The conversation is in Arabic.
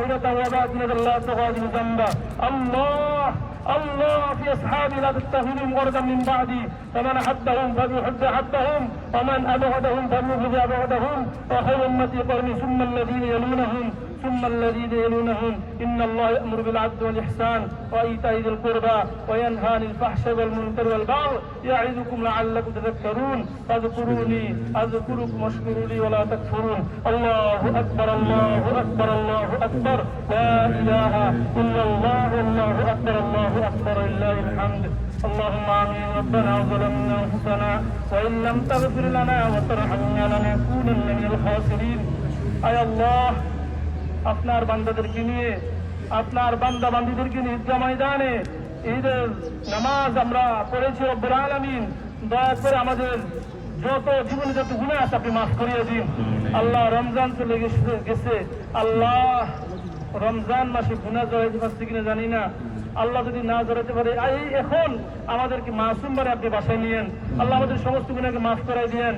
ظاهرة وباطنة لا تغادر ذنبا. الله الله في أصحابي لا تتخذهم غردا من بعدي، فمن أحبهم فليحب أحبهم، ومن أبغضهم فليبغض أبغضهم، وخير أمتي قرني ثم الذين يلونهم ثم الذين يلونهم. إن الله يأمر بالعدل والإحسان وإيتاء ذي القربى وينهى عن الفحشاء والمنكر والبغي يعظكم لعلكم تذكرون. فاذكروني أذكركم واشكروا لي ولا تكفرون. الله أكبر الله أكبر الله أكبر، لا إله إلا الله والله أكبر الله أكبر لله الحمد. اللهم آمين. ربنا ظلمنا أنفسنا وإن لم تغفر لنا وترحمنا لنكونن من الخاسرين. أي الله আপনার বান্দাদেরকে নিয়ে, আপনার বান্দা বান্দীদেরকে নিয়ে ঈদগাহ ময়দানে ঈদের নামাজ আমরা পড়েছি। রব্বুল আলামিন দয়া করে আমাদের যত জীবনে যত গুনাহ আছে আপনি মাফ করিয়ে দিন। আল্লাহ রমজান চলে গেছে, আল্লাহ রমজান মাসে গুনাহ জড়াইতে পারছি কিনা জানি না। আল্লাহ যদি না জড়াতে পারে এখন আমাদেরকে মাসুম বারে আপনি বাসায় নিয়েন। আল্লাহ আমাদের সমস্ত গুনাহকে মাফ করাই দিয়েন।